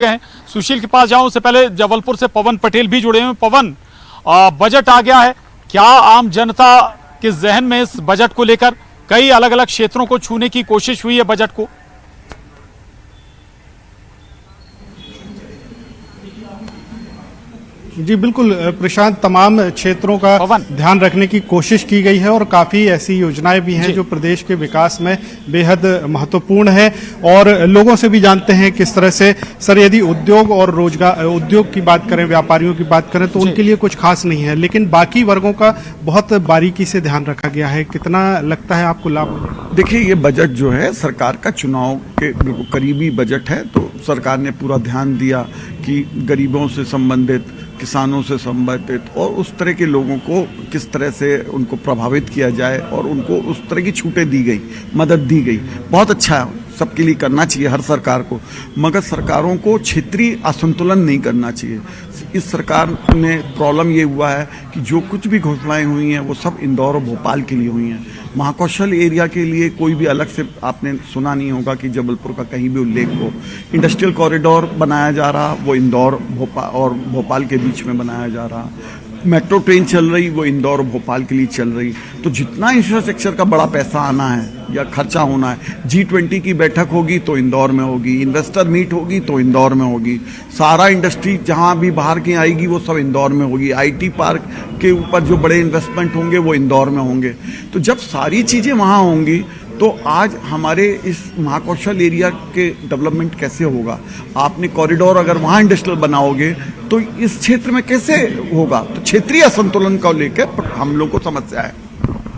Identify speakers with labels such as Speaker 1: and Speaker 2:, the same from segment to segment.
Speaker 1: हैं। सुशील के पास जाऊं उससे पहले जबलपुर से पवन पटेल भी जुड़े हुए। पवन, बजट आ गया है, क्या आम जनता के जहन में इस बजट को लेकर कई अलग अलग क्षेत्रों को छूने की कोशिश हुई है बजट को?
Speaker 2: जी बिल्कुल प्रशांत, तमाम क्षेत्रों का ध्यान रखने की कोशिश की गई है और काफ़ी ऐसी योजनाएं भी हैं जो प्रदेश के विकास में बेहद महत्वपूर्ण है। और लोगों से भी जानते हैं किस तरह से, सर यदि उद्योग और रोजगार, उद्योग की बात करें, व्यापारियों की बात करें तो उनके लिए कुछ खास नहीं है, लेकिन बाकी वर्गों का बहुत बारीकी से ध्यान रखा गया है। कितना लगता है आपको लाभ?
Speaker 3: देखिए, ये बजट जो है सरकार का चुनाव के बिल्कुल करीबी बजट है, तो सरकार ने पूरा ध्यान दिया कि गरीबों से संबंधित, किसानों से संबंधित और उस तरह के लोगों को किस तरह से उनको प्रभावित किया जाए और उनको उस तरह की छूटें दी गई, मदद दी गई। बहुत अच्छा है, सबके लिए करना चाहिए हर सरकार को, मगर सरकारों को क्षेत्रीय असंतुलन नहीं करना चाहिए। इस सरकार में प्रॉब्लम ये हुआ है कि जो कुछ भी घोषणाएं हुई हैं वो सब इंदौर और भोपाल के लिए हुई हैं। महाकौशल एरिया के लिए कोई भी अलग से आपने सुना नहीं होगा कि जबलपुर का कहीं भी उल्लेख हो। इंडस्ट्रियल कॉरिडोर बनाया जा रहा, वो इंदौर और भोपाल के बीच में बनाया जा रहा। मेट्रो ट्रेन चल रही, वो इंदौर और भोपाल के लिए चल रही। तो जितना इंफ्रास्ट्रक्चर का बड़ा पैसा आना है या खर्चा होना है, G20 की बैठक होगी तो इंदौर में होगी, इन्वेस्टर मीट होगी तो इंदौर में होगी, सारा इंडस्ट्री जहां भी बाहर की आएगी वो सब इंदौर में होगी, IT पार्क के ऊपर जो बड़े इन्वेस्टमेंट होंगे वो इंदौर में होंगे। तो जब सारी चीज़ें वहाँ होंगी तो आज हमारे इस महाकौशल एरिया के डेवलपमेंट कैसे होगा? आपने कॉरिडोर अगर वहाँ इंडस्ट्रियल बनाओगे तो इस क्षेत्र में कैसे होगा? तो क्षेत्रीय असंतुलन को लेकर हम लोग को समस्या है।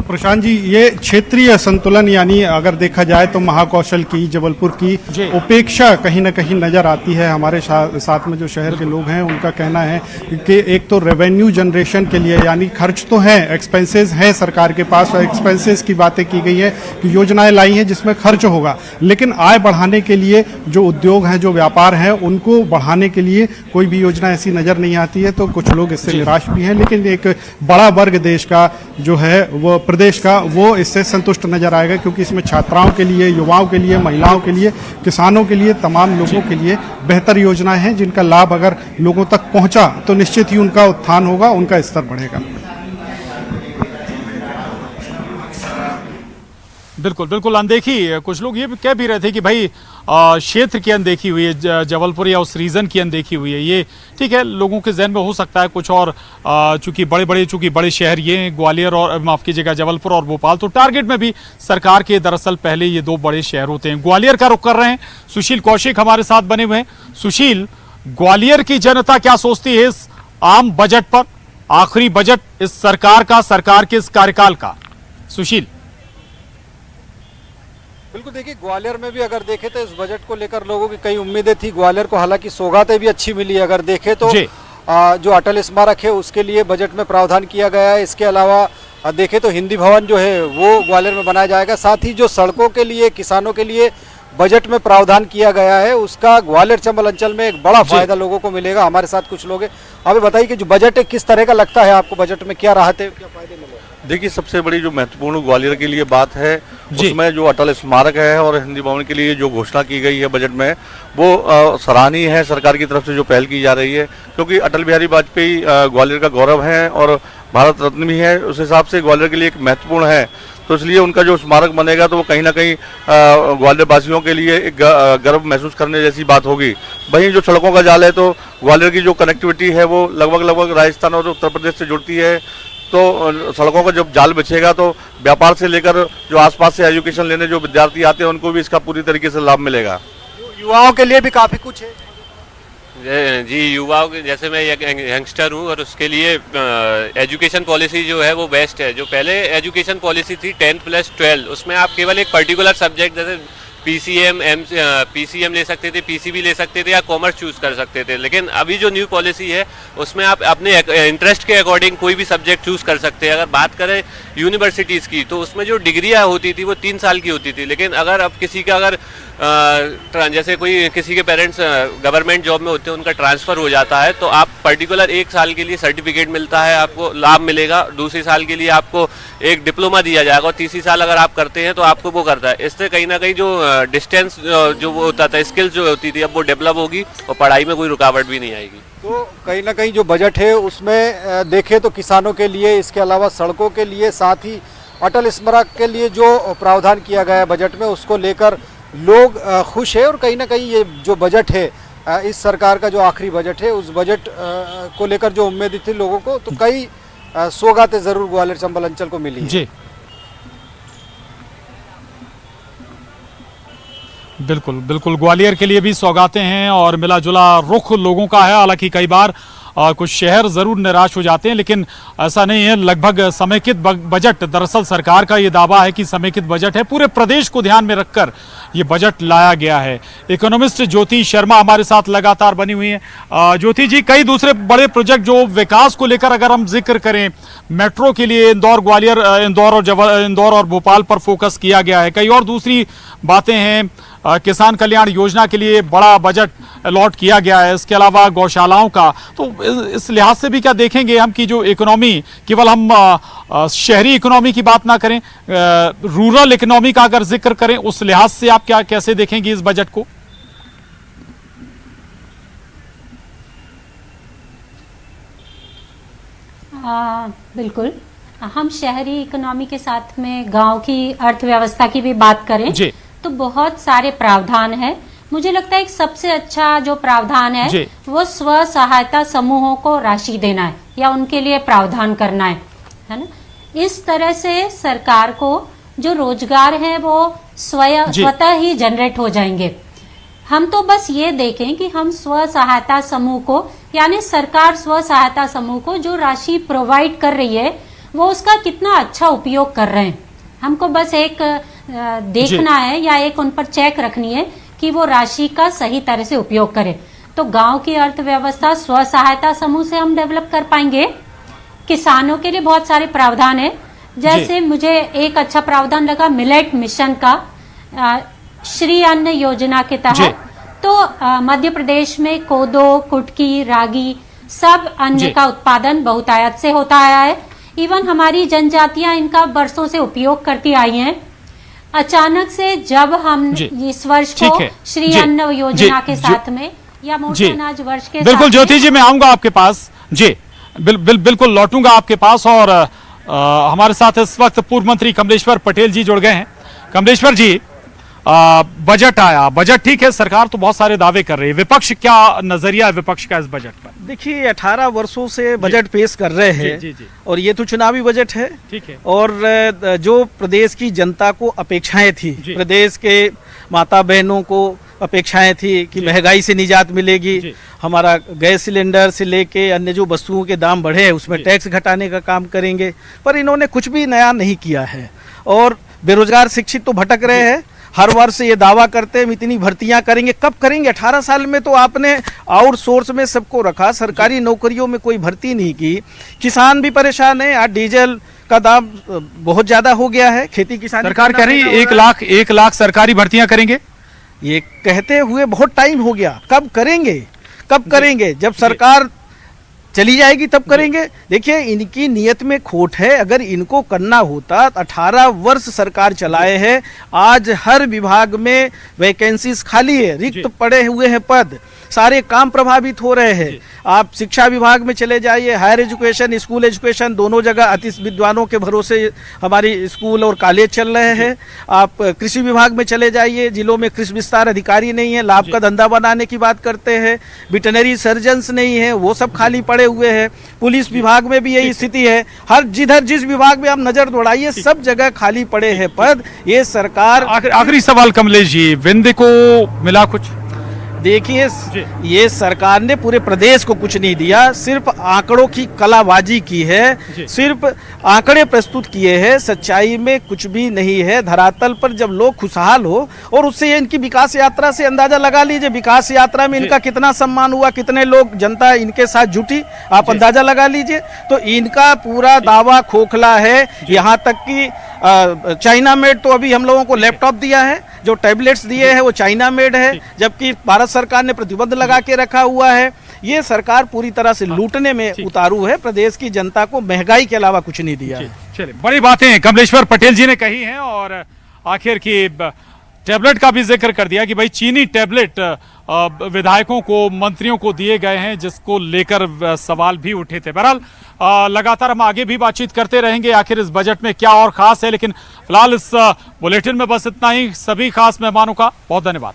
Speaker 2: प्रशांत जी, ये क्षेत्रीय संतुलन यानी अगर देखा जाए तो महाकौशल की, जबलपुर की उपेक्षा कहीं ना कहीं नजर आती है। हमारे साथ में जो शहर के लोग हैं उनका कहना है कि एक तो रेवेन्यू जनरेशन के लिए, यानी खर्च तो है, एक्सपेंसेस हैं सरकार के पास, और एक्सपेंसेस की बातें की गई है कि योजनाएं लाई हैं जिसमें खर्च होगा, लेकिन आय बढ़ाने के लिए जो उद्योग हैं, जो व्यापार हैं, उनको बढ़ाने के लिए कोई भी योजना ऐसी नजर नहीं आती है। तो कुछ लोग इससे निराश भी हैं, लेकिन एक बड़ा वर्ग देश का जो है वो प्रदेश का, वो इससे संतुष्ट नजर आएगा, क्योंकि इसमें छात्राओं के लिए, युवाओं के लिए, महिलाओं के लिए, किसानों के लिए, तमाम लोगों के लिए बेहतर योजनाएं हैं जिनका लाभ अगर लोगों तक पहुंचा तो निश्चित ही उनका उत्थान होगा, उनका स्तर बढ़ेगा।
Speaker 1: बिल्कुल बिल्कुल अनदेखी, कुछ लोग ये कह भी रहे थे कि भाई क्षेत्र की अनदेखी हुई है, जबलपुर या उस रीजन की अनदेखी हुई है। ये ठीक है, लोगों के जहन में हो सकता है कुछ और, चूंकि बड़े शहर ये ग्वालियर और माफ कीजिएगा जबलपुर और भोपाल, तो टारगेट में भी सरकार के दरअसल पहले ये दो बड़े शहर होते हैं। ग्वालियर का रुख कर रहे हैं, सुशील कौशिक हमारे साथ बने हुए हैं। सुशील, ग्वालियर की जनता क्या सोचती है इस आम बजट पर, आखिरी बजट इस सरकार का, सरकार के इस कार्यकाल का? सुशील।
Speaker 4: बिल्कुल, देखिए ग्वालियर में भी अगर देखें तो इस बजट को लेकर लोगों की कई उम्मीदें थी। ग्वालियर को हालांकि सौगातें भी अच्छी मिली है। अगर देखें तो जो अटल स्मारक है उसके लिए बजट में प्रावधान किया गया है। इसके अलावा देखें तो हिंदी भवन जो है वो ग्वालियर में बनाया जाएगा। साथ ही जो सड़कों के लिए, किसानों के लिए बजट में प्रावधान किया गया है, उसका ग्वालियर चंबल अंचल में एक बड़ा फायदा लोगों को मिलेगा। हमारे साथ कुछ लोग हैं, आप बताइए कि जो बजट है किस तरह का लगता है आपको? बजट में क्या राहत है, क्या फायदे मिले?
Speaker 5: देखिए, सबसे बड़ी जो महत्वपूर्ण ग्वालियर के लिए बात है उसमें जो अटल स्मारक है और हिंदी भवन के लिए जो घोषणा की गई है बजट में, वो सराहनीय है। सरकार की तरफ से जो पहल की जा रही है, क्योंकि अटल बिहारी वाजपेयी ग्वालियर का गौरव है और भारत रत्न भी है, उस हिसाब से ग्वालियर के लिए एक महत्वपूर्ण है। तो इसलिए उनका जो स्मारक बनेगा तो वो कहीं ना कहीं ग्वालियर वासियों के लिए एक गर्व महसूस करने जैसी बात होगी। वहीं जो सड़कों का जाल है, तो ग्वालियर की जो कनेक्टिविटी है वो लगभग राजस्थान और उत्तर प्रदेश से जुड़ती है। तो सड़कों का जब जाल बिछेगा तो व्यापार से लेकर जो आसपास से एजुकेशन लेने जो विद्यार्थी आते हैं उनको भी इसका पूरी तरीके से लाभ मिलेगा।
Speaker 4: युवाओं के लिए भी काफी कुछ है।
Speaker 6: जी, युवाओं के, जैसे मैं यंगस्टर हूँ और उसके लिए एजुकेशन पॉलिसी जो है वो बेस्ट है। जो पहले एजुकेशन पॉलिसी थी 10+12, उसमें आप केवल एक पर्टिकुलर सब्जेक्ट जैसे PCM ले सकते थे, PCB ले सकते थे या कॉमर्स चूज कर सकते थे। लेकिन अभी जो न्यू पॉलिसी है उसमें आप अपने इंटरेस्ट के अकॉर्डिंग कोई भी सब्जेक्ट चूज कर सकते हैं। अगर बात करें यूनिवर्सिटीज़ की, तो उसमें जो डिग्रियां होती थी वो 3 साल की होती थी, लेकिन अगर अब किसी का अगर जैसे कोई किसी के पेरेंट्स गवर्नमेंट जॉब में होते हैं, उनका ट्रांसफर हो जाता है तो आप पर्टिकुलर 1 साल के लिए सर्टिफिकेट मिलता है, आपको लाभ मिलेगा। दूसरी साल के लिए आपको एक डिप्लोमा दिया जाएगा और तीसरी साल अगर आप करते हैं तो आपको वो करता है। इससे कहीं ना कहीं जो डिस्टेंस जो वो होता था, स्किल्स जो होती थी, अब वो डेवलप होगी और पढ़ाई में कोई रुकावट भी नहीं आएगी।
Speaker 4: तो कहीं ना कहीं जो बजट है उसमें देखें तो किसानों के लिए, इसके अलावा सड़कों के लिए, साथ ही अटल स्मारक के लिए जो प्रावधान किया गया है बजट में, उसको लेकर लोग खुश है। और कहीं ना कहीं ये जो बजट है, इस सरकार का जो आखिरी बजट है, उस बजट को लेकर जो उम्मीद थी लोगों को, तो कई सौगातें जरूर ग्वालियर चंबल अंचल को मिली है।
Speaker 1: जी बिल्कुल बिल्कुल, ग्वालियर के लिए भी सौगातें हैं और मिला जुला रुख लोगों का है। हालांकि कई बार कुछ शहर जरूर निराश हो जाते हैं, लेकिन ऐसा नहीं है। लगभग समेकित बजट, दरअसल सरकार का ये दावा है कि समेकित बजट है, पूरे प्रदेश को ध्यान में रखकर ये बजट लाया गया है। इकोनॉमिस्ट ज्योति शर्मा हमारे साथ लगातार बनी हुई हैं। ज्योति जी, कई दूसरे बड़े प्रोजेक्ट जो विकास को लेकर अगर हम जिक्र करें, मेट्रो के लिए इंदौर ग्वालियर, इंदौर और भोपाल पर फोकस किया गया है। कई और दूसरी बातें हैं, किसान कल्याण योजना के लिए बड़ा बजट अलॉट किया गया है, इसके अलावा गौशालाओं का। तो इस लिहाज से भी क्या देखेंगे हम कि जो इकोनॉमी, केवल हम शहरी इकोनॉमी की बात ना करें, रूरल इकोनॉमी का अगर जिक्र करें, उस लिहाज से आप क्या कैसे देखेंगे इस बजट को?
Speaker 7: बिल्कुल, हम शहरी इकोनॉमी के साथ में गांव की अर्थव्यवस्था की भी बात करें तो बहुत सारे प्रावधान है। मुझे लगता है एक सबसे अच्छा जो प्रावधान है वो स्व सहायता समूहों को राशि देना है या उनके लिए प्रावधान करना है ना। इस तरह से सरकार को जो रोजगार है वो स्वतः ही जनरेट हो जाएंगे। हम तो बस ये देखें कि हम स्व सहायता समूह को, यानी सरकार स्व सहायता समूह को जो राशि प्रोवाइड कर रही है वो उसका कितना अच्छा उपयोग कर रहे हैं। हमको बस एक देखना है या एक उन पर चेक रखनी है कि वो राशि का सही तरह से उपयोग करें। तो गांव की अर्थव्यवस्था स्व सहायता समूह से हम डेवलप कर पाएंगे। किसानों के लिए बहुत सारे प्रावधान है, जैसे मुझे एक अच्छा प्रावधान लगा मिलेट मिशन का, श्री अन्न योजना के तहत। तो मध्य प्रदेश में कोदो, कुटकी, रागी सब अन्न का उत्पादन बहुतायत से होता आया है। इवन हमारी जनजातियां इनका बरसों से उपयोग करती आई हैं। अचानक से जब हम इस वर्ष को श्री अन्न योजना के साथ में या मोटे अनाज वर्ष के
Speaker 1: बिल्कुल ज्योति जी, मैं आऊंगा आपके पास जी, बिल्कुल लौटूंगा आपके पास। और हमारे साथ इस वक्त पूर्व मंत्री कमलेश्वर पटेल जी जुड़ गए हैं। कमलेश्वर जी, बजट आया, बजट ठीक है, सरकार तो बहुत सारे दावे कर रही है, विपक्ष क्या नजरिया है विपक्ष का इस बजट पर?
Speaker 8: देखिए 18 वर्षों से बजट पेश कर रहे हैं और ये तो चुनावी बजट है,
Speaker 1: ठीक है।
Speaker 8: और जो प्रदेश की जनता को अपेक्षाएं थी, प्रदेश के माता बहनों को अपेक्षाएं थी कि महंगाई से निजात मिलेगी, हमारा गैस सिलेंडर से लेके अन्य जो वस्तुओं के दाम बढ़े हैं उसमें टैक्स घटाने का काम करेंगे, पर इन्होंने कुछ भी नया नहीं किया है। और बेरोजगार शिक्षित तो भटक रहे हैं। हर वर्ष ये दावा करते हैं हम इतनी भर्तियां करेंगे, कब करेंगे? 18 साल में तो आपने आउटसोर्स में सबको रखा, सरकारी नौकरियों में कोई भर्ती नहीं की। किसान भी परेशान है, आज डीजल का दाम बहुत ज्यादा हो गया है। खेती किसानी
Speaker 1: सरकार कह रही 1 लाख सरकारी भर्तियां करेंगे,
Speaker 8: ये कहते हुए बहुत टाइम हो गया। कब करेंगे? कब करेंगे? जब सरकार चली जाएगी तब करेंगे। देखिए इनकी नियत में खोट है। अगर इनको करना होता, 18 वर्ष सरकार चलाए हैं, आज हर विभाग में वैकेंसीज खाली है, रिक्त पड़े हुए हैं पद, सारे काम प्रभावित हो रहे हैं। आप शिक्षा विभाग में चले जाइए, हायर एजुकेशन, स्कूल एजुकेशन, दोनों जगह अति विद्वानों के भरोसे हमारी स्कूल और कॉलेज चल रहे हैं। आप कृषि विभाग में चले जाइए, जिलों में कृषि विस्तार अधिकारी नहीं है, लाभ का धंधा बनाने की बात करते हैं, वेटरनरी सर्जन्स नहीं है, वो सब खाली पड़े हुए हैं। पुलिस विभाग में भी यही स्थिति है। हर जिस विभाग में आप नजर दौड़ाइए सब जगह खाली पड़े हैं पद। ये सरकार।
Speaker 1: आखिरी सवाल कमलेश जी, विंध्य को मिला कुछ?
Speaker 8: देखिए ये सरकार ने पूरे प्रदेश को कुछ नहीं दिया, सिर्फ आंकड़ों की कलाबाजी की है, सिर्फ आंकड़े प्रस्तुत किए हैं, सच्चाई में कुछ भी नहीं है। धरातल पर जब लोग खुशहाल हो, और उससे इनकी विकास यात्रा से अंदाजा लगा लीजिए, विकास यात्रा में इनका कितना सम्मान हुआ, कितने लोग जनता इनके साथ जुटी, आप अंदाजा लगा लीजिए। तो इनका पूरा दावा खोखला है। यहाँ तक कि चाइना मेड, तो अभी हम लोगों को लैपटॉप दिया है, जो टैबलेट्स दिए हैं वो चाइना मेड है, जबकि भारत सरकार ने प्रतिबंध लगा के रखा हुआ है। ये सरकार पूरी तरह से लूटने में उतारू है, प्रदेश की जनता को महंगाई के अलावा कुछ नहीं दिया है।
Speaker 1: चलिए, बड़ी बातें कमलेश्वर पटेल जी ने कही हैं और आखिर की टैबलेट का भी जिक्र कर दिया कि भाई चीनी टैबलेट विधायकों को, मंत्रियों को दिए गए हैं, जिसको लेकर सवाल भी उठे थे। बहरहाल लगातार हम आगे भी बातचीत करते रहेंगे आखिर इस बजट में क्या और खास है, लेकिन फिलहाल इस बुलेटिन में बस इतना ही। सभी खास मेहमानों का बहुत धन्यवाद।